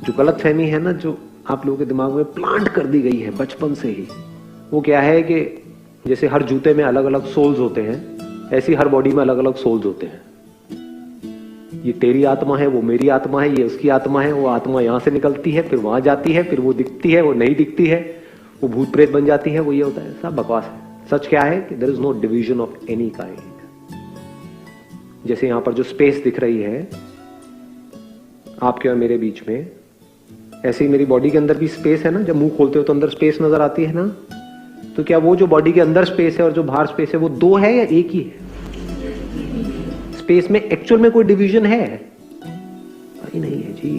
जो गलतफहमी है ना, जो आप लोगों के दिमाग में प्लांट कर दी गई है बचपन से ही, वो क्या है कि जैसे हर जूते में अलग अलग सोल्स होते हैं, ऐसी हर बॉडी में अलग अलग सोल्स होते हैं। ये तेरी आत्मा है, वो मेरी आत्मा है, ये उसकी आत्मा है। वो आत्मा यहां से निकलती है, फिर वहां जाती है, फिर वो दिखती है, वो नहीं दिखती है, वो भूत प्रेत बन जाती है, वो ये होता है। सब बकवास है। सच क्या है कि there is no division of any kind. जैसे यहां पर जो स्पेस दिख रही है आपके और मेरे बीच में, ऐसे ही मेरी बॉडी के अंदर भी स्पेस है ना। जब मुंह खोलते हो तो अंदर स्पेस नजर आती है ना। तो क्या वो जो बॉडी के अंदर स्पेस है और जो बाहर स्पेस है, वो दो है या एक ही है? स्पेस में एक्चुअल में कोई डिवीजन है? नहीं है जी।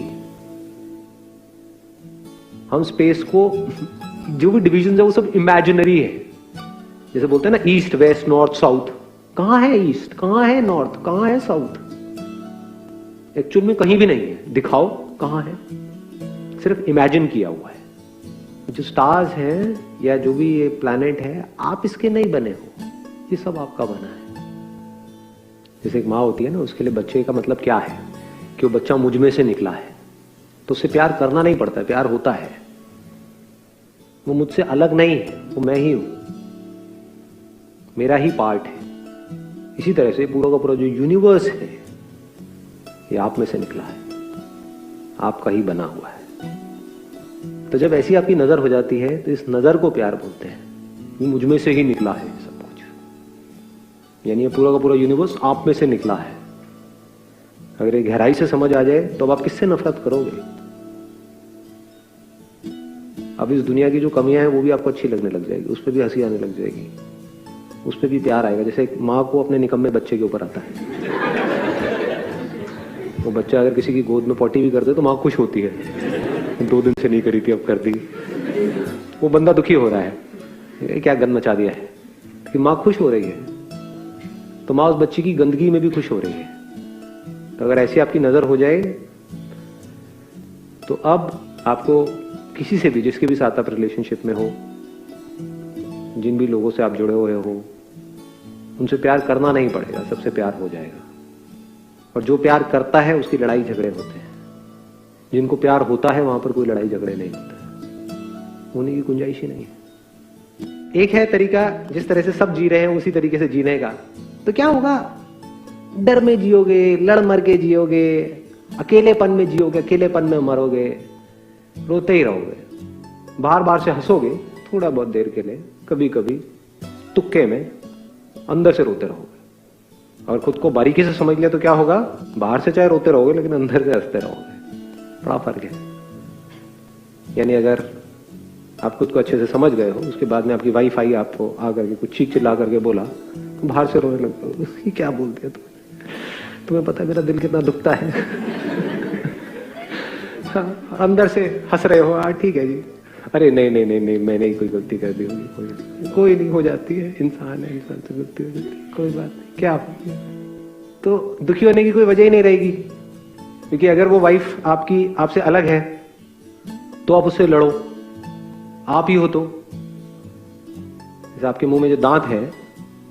हम स्पेस को, जो भी डिवीजन है वो सब इमेजिनरी है। जैसे बोलते हैं ना ईस्ट वेस्ट नॉर्थ साउथ, कहां है ईस्ट, कहां है नॉर्थ, कहां है साउथ? एक्चुअल में कहीं भी नहीं है। दिखाओ कहां है, सिर्फ इमेजिन किया हुआ है। जो स्टार्स हैं या जो भी ये प्लैनेट है, आप इसके नहीं बने हो, ये सब आपका बना है। जैसे एक माँ होती है ना, उसके लिए बच्चे का मतलब क्या है कि वो बच्चा मुझ में से निकला है, तो उसे प्यार करना नहीं पड़ता है, प्यार होता है। वो मुझसे अलग नहीं है, वो मैं ही हूं, मेरा ही पार्ट है। इसी तरह से पूरा का पूरा जो यूनिवर्स है ये आप में से निकला है, आपका ही बना हुआ है। तो जब ऐसी आपकी नजर हो जाती है तो इस नजर को प्यार बोलते हैं। ये मुझ में से ही निकला है सब कुछ, यानी ये पूरा का पूरा यूनिवर्स आप में से निकला है। अगर ये गहराई से समझ आ जाए तो अब आप किससे नफरत करोगे? अब इस दुनिया की जो कमियां हैं वो भी आपको अच्छी लगने लग जाएगी, उस पर भी हंसी आने लग जाएगी, उस पर भी प्यार आएगा। जैसे एक माँ को अपने निकम्मे बच्चे के ऊपर आता है। वो बच्चा अगर किसी की गोद में पॉटी भी कर दे तो माँ खुश होती है, 2 दिन से नहीं करी थी अब कर दी। वो बंदा दुखी हो रहा है, क्या गंद मचा दिया है, कि माँ खुश हो रही है, तो माँ उस बच्ची की गंदगी में भी खुश हो रही है। तो अगर ऐसी आपकी नजर हो जाए तो अब आपको किसी से भी, जिसके भी साथ आप रिलेशनशिप में हो, जिन भी लोगों से आप जुड़े हुए हो, उनसे प्यार करना नहीं पड़ेगा, सबसे प्यार हो जाएगा। और जो प्यार करता है उसकी लड़ाई झगड़े होते हैं। जिनको प्यार होता है वहां पर कोई लड़ाई झगड़े नहीं होते, होने की गुंजाइश ही नहीं है। एक है तरीका जिस तरह से सब जी रहे हैं उसी तरीके से जीने का। तो क्या होगा? डर में जियोगे, लड़ मर के जियोगे, अकेलेपन में जियोगे, अकेलेपन में मरोगे, रोते ही रहोगे, बार बार से हंसोगे थोड़ा बहुत देर के लिए, कभी कभी तुक्के में, अंदर से रोते रहोगे। और खुद को बारीकी से समझ लिया तो क्या होगा? बाहर से चाहे रोते रहोगे लेकिन अंदर से हंसते रहोगे। बड़ा फर्क है। यानी अगर आप खुद को अच्छे से समझ गए हो, उसके बाद में आपकी वाइफ आई आपको आकर के कुछ चीख चिल्ला करके बोला, तो बाहर से रोने लगते हो, ये क्या बोल दिया तुम्हें पता है मेरा दिल कितना दुखता है। हाँ, अंदर से हंस रहे हो, हाँ ठीक है जी, अरे नहीं नहीं नहीं नहीं मैंने ही कोई गलती कर दी होगी, कोई नहीं, हो जाती है, इंसान है, इंसान से गलती हो जाती है, कोई बात नहीं, क्या तो दुखी होने की कोई वजह ही नहीं रहेगी। क्योंकि अगर वो वाइफ आपकी आपसे अलग है तो आप उससे लड़ो, आप ही हो। तो जैसे आपके मुंह में जो दांत है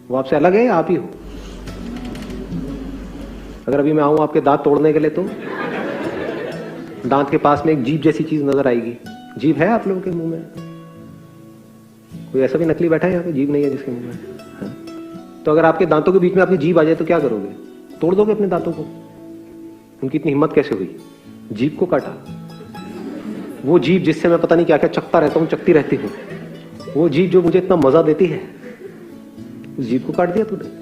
वो आपसे अलग है या आप ही हो? अगर अभी मैं आऊं आपके दांत तोड़ने के लिए तो दांत के पास में एक जीभ जैसी चीज नजर आएगी। जीभ है आप लोगों के मुंह में? कोई ऐसा भी नकली बैठा है यहाँ पे जीभ नहीं है जिसके मुंह में? हाँ। तो अगर आपके दांतों के बीच में आपकी जीभ आ जाए तो क्या करोगे? तोड़ दोगे अपने दांतों को? उनकी इतनी हिम्मत कैसे हुई? जीभ को काटा। वो जीभ जिससे मैं पता नहीं क्या क्या चखता रहता हूँ, चखती रहती हूँ, वो जीभ जो मुझे इतना मजा देती है, उस जीभ को काट दिया तूने।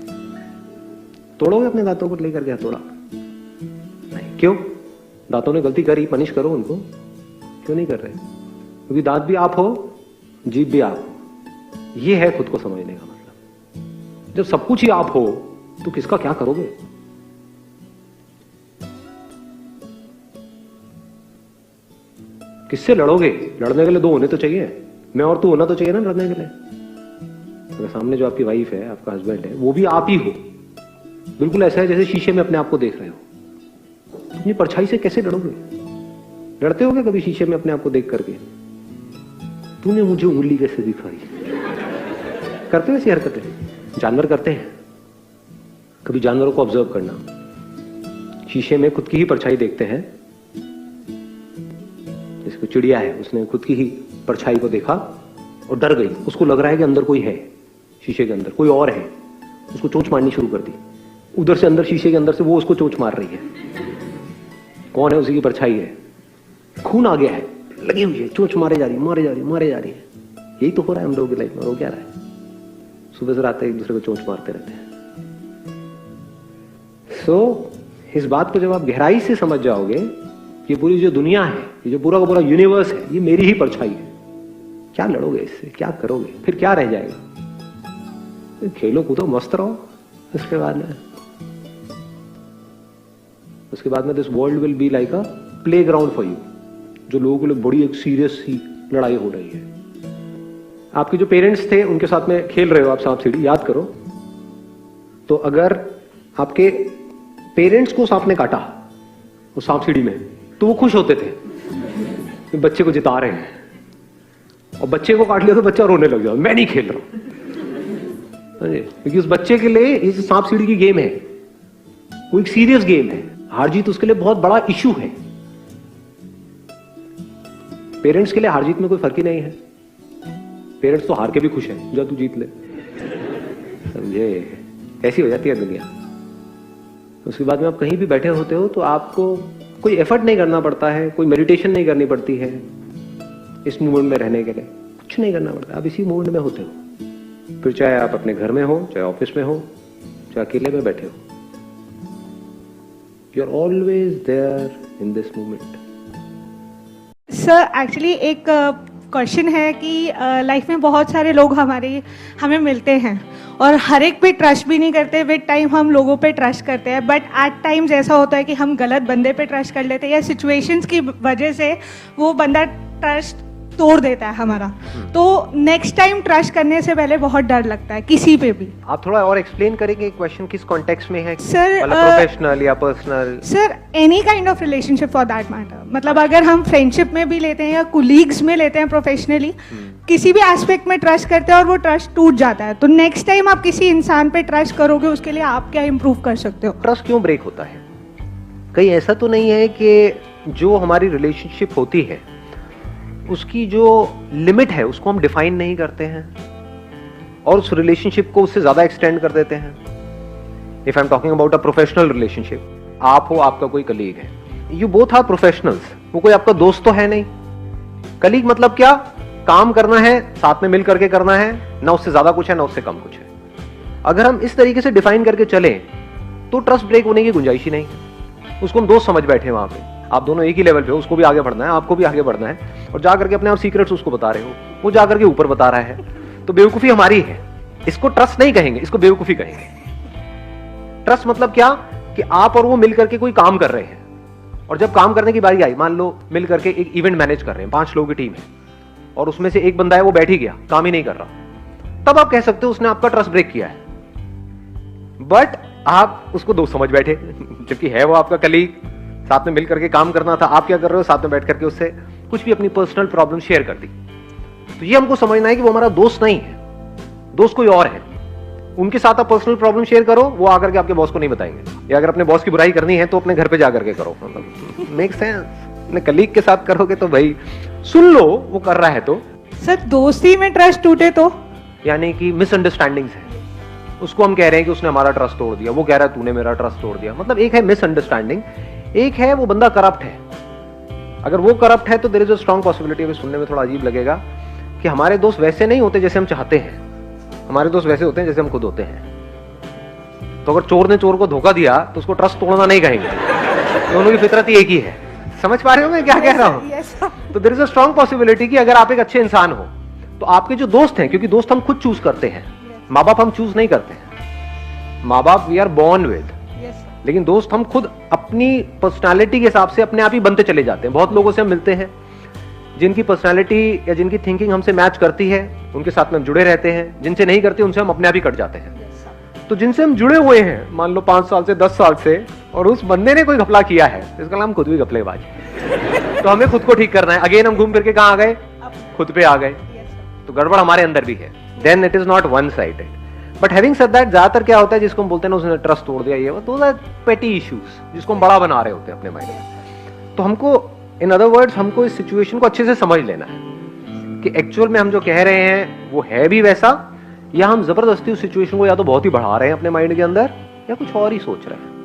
तोड़ोगे अपने दांतों को लेकर के? तोड़ा नहीं। क्यों? दांतों ने गलती करी, पनिश करो उनको। क्यों नहीं कर रहे? क्योंकि दांत भी आप हो, जीभ भी आप हो। ये है खुद को समझने का मतलब। जब सब कुछ ही आप हो तो किसका क्या करोगे? किससे लड़ोगे? लड़ने के लिए दो होने तो चाहिए, मैं और तू होना तो चाहिए ना लड़ने के लिए। अगर सामने जो आपकी वाइफ है, आपका हस्बैंड है, वो भी आप ही हो, बिल्कुल ऐसा है जैसे शीशे में अपने आप को देख रहे हो, अपनी परछाई से कैसे लड़ोगे? लड़ते होगे कभी शीशे में अपने आप को देख करके? तूने मुझे उंगली कैसे दिखाई? करते हो ऐसी हरकतें? जानवर करते हैं। कभी जानवरों को ऑब्जर्व करना, शीशे में खुद की ही परछाई देखते हैं, जो चिड़िया है उसने खुद की ही परछाई को देखा और डर गई। उसको लग रहा है कि अंदर कोई है, शीशे के अंदर कोई और है। उसको चोंच मारनी शुरू कर दी। उधर से अंदर, शीशे के अंदर से वो उसको चोंच मार रही है। कौन है? उसी की परछाई है। खून आ गया है, लगी हुई है, चोंच मारे जा रही है। यही तो हो रहा है हम लोगों की लाइफ में। वो क्या रहा है? सुबह से रात तक एक दूसरे को चोंच मारते रहते हैं। इस बात को जब आप गहराई से समझ जाओगे, ये पूरी जो दुनिया है, ये जो पूरा का पूरा यूनिवर्स है, ये मेरी ही परछाई है। क्या लड़ोगे इससे? क्या करोगे? फिर क्या रह जाएगा? खेलो कूदो, मस्त रहो। उसके बाद में this world will be like a play ground for you. जो लोगों के लिए बड़ी एक सीरियस सी लड़ाई हो रही है। आपके जो पेरेंट्स थे उनके साथ में खेल रहे हो आप सांप सीढ़ी, याद करो। तो अगर आपके पेरेंट्स को सांप ने काटा वो सांप सीढ़ी में, तो वो खुश होते थे कि बच्चे को जिता रहे हैं। और बच्चे को काट लिया तो बच्चा रोने लग जाओ, मैं नहीं खेल रहा। क्योंकि उस बच्चे के लिए ये सांप सीढ़ी की गेम है, वो एक सीरियस गेम है। हार जीत उसके लिए बहुत बड़ा इशू है। पेरेंट्स के लिए हार जीत में कोई फर्क ही नहीं है। पेरेंट्स तो हार के भी खुश है, जा तू जीत ले। समझे? ऐसी हो जाती है दुनिया। उसके बाद में आप कहीं भी बैठे होते हो तो आपको कोई एफर्ट नहीं करना पड़ता है, कोई मेडिटेशन नहीं करनी पड़ती है इस मूवमेंट में रहने के लिए। कुछ नहीं करना पड़ता, आप इसी मूवमेंट में होते हो। फिर चाहे आप अपने घर में हो, चाहे ऑफिस में हो, चाहे अकेले में बैठे हो, you are always there in this movement. Sir actually एक क्वेश्चन है कि लाइफ में बहुत सारे लोग हमें मिलते हैं और हर एक पे ट्रस्ट भी नहीं करते। विद टाइम हम लोगों पे ट्रस्ट करते हैं, बट एट टाइम्स ऐसा होता है कि हम गलत बंदे पे ट्रस्ट कर लेते हैं या सिचुएशंस की वजह से वो बंदा ट्रस्ट तोड़ देता है हमारा। तो नेक्स्ट टाइम ट्रस्ट करने से पहले बहुत डर लगता है किसी पे भी। आप थोड़ा और एक्सप्लेन करेंगे क्वेश्चन किस कॉन्टेक्स्ट में है? सर प्रोफेशनल या personal? Sir any kind of relationship for that matter. मतलब अगर हम फ्रेंडशिप में भी लेते हैं या कुलीग्स में लेते हैं, प्रोफेशनली किसी भी एस्पेक्ट में ट्रस्ट करते हैं और वो ट्रस्ट टूट जाता है, तो नेक्स्ट टाइम आप किसी इंसान पे ट्रस्ट करोगे, उसके लिए आप क्या इंप्रूव कर सकते हो? ट्रस्ट क्यों ब्रेक होता है? कहीं ऐसा तो नहीं है कि जो हमारी रिलेशनशिप होती है उसकी जो लिमिट है उसको हम डिफाइन नहीं करते हैं और उस रिलेशनशिप को उससे ज्यादा एक्सटेंड कर देते हैं। If I am talking about a professional relationship, आप हो, आपका कोई कलीग है, यू बोथ आर प्रोफेशनल्स। वो कोई आपका दोस्त तो है नहीं। कलीग मतलब क्या? काम करना है, साथ में मिल करके करना है, ना उससे ज्यादा कुछ है ना उससे कम कुछ है। अगर हम इस तरीके से डिफाइन करके चले तो ट्रस्ट ब्रेक होने की गुंजाइश ही नहीं है। उसको हम दोस्त समझ बैठे वहां पे, आप दोनों एक ही लेवल पे हो, उसको भी आगे बढ़ना है, आपको भी आगे बढ़ना है, और जा करके अपने आप सीक्रेट्स उसको बता रहे हो, वो जा करके ऊपर बता रहा है। तो बेवकूफी हमारी है। इसको ट्रस्ट नहीं कहेंगे, इसको बेवकूफी कहेंगे। ट्रस्ट मतलब क्या? कि आप और वो मिल करके कोई काम कर रहे हैं, और जब काम करने की बारी आई, मान लो मिल करके एक इवेंट मैनेज कर रहे हैं, 5 लोगों की टीम है, और उसमें से एक बंदा है वो बैठ ही गया, काम ही नहीं कर रहा, तब आप कह सकते हो उसने आपका ट्रस्ट ब्रेक किया है। बट आप उसको दोस्त समझ बैठे, जबकि है वो आपका कलीग, साथ में मिल करके काम करना था। आप क्या कर रहे हो? साथ में बैठ करके उससे कुछ भी अपनी पर्सनल प्रॉब्लम शेयर कर दी। तो ये हमको समझना है कि वो हमारा दोस्त नहीं है, दोस्त कोई और है। उनके साथ आप पर्सनल प्रॉब्लम शेयर करो, वो आकर के आपके बॉस को नहीं बताएंगे। या अगर अपने बॉस की बुराई करनी है तो अपने घर पे जा करके करो, मतलब मेक सेंस। अपने कलीग के साथ करोगे तो भाई सुन लो वो कर रहा है तो। सर दोस्ती में ट्रस्ट टूटे तो? यानी कि मिसअंडरस्टैंडिंग्स है, उसको हम कह रहे हैं कि उसने हमारा ट्रस्ट तोड़ दिया, वो कह रहा है तूने मेरा ट्रस्ट तोड़ दिया। मतलब एक है मिसअंडरस्टैंडिंग, एक है वो बंदा करप्ट है। अगर वो करप्ट है तो there is a strong possibility, अभी सुनने में थोड़ा अजीब लगेगा, कि हमारे दोस्त वैसे नहीं होते जैसे हम चाहते हैं, हमारे दोस्त वैसे होते हैं जैसे हम खुद होते हैं। तो अगर चोर ने चोर को धोखा दिया तो उसको ट्रस्ट तोड़ना नहीं कहेंगे, दोनों की फितरत ही एक ही है। समझ पा रहे हो मैं क्या कह रहा हूं? तो there is a strong possibility कि अगर आप एक अच्छे इंसान हो तो आपके जो दोस्त हैं, क्योंकि दोस्त हम खुद चूज करते हैं, माँ बाप हम चूज नहीं करते हैं। माँ बाप वी आर बॉर्न विद, लेकिन दोस्त हम खुद अपनी पर्सनालिटी के हिसाब से अपने आप ही बनते चले जाते हैं। बहुत लोगों से हम मिलते हैं जिनकी पर्सनालिटी या जिनकी थिंकिंग हमसे मैच करती है, उनके साथ में हम जुड़े रहते हैं। जिनसे नहीं करते उनसे हम अपने आप ही कट जाते हैं। तो जिनसे हम जुड़े हुए हैं, मान लो 5 साल से 10 साल से, और उस बंदे ने कोई घपला किया है, इसका नाम खुद भी घपलेबाज। तो हमें खुद को ठीक करना है। अगेन हम घूम फिर के कहां आ गए? खुद पे आ गए। तो गड़बड़ हमारे अंदर भी है। Then it is not one sided. But having said that, ज्यादातर क्या होता है जिसको हम बोलते हैं ना उसने ट्रस्ट तोड़ दिया, ये वो तो पेटी इश्यूज जिसको हम बड़ा बना रहे होते हैं अपने माइंड में। तो हमको इन अदर वर्ड्स हमको इस सिचुएशन को अच्छे से समझ लेना है कि एक्चुअल में हम जो कह रहे हैं वो है भी वैसा, या हम जबरदस्ती उस सिचुएशन को या तो बहुत ही बढ़ा रहे हैं अपने माइंड के अंदर, या कुछ और ही सोच रहे हैं।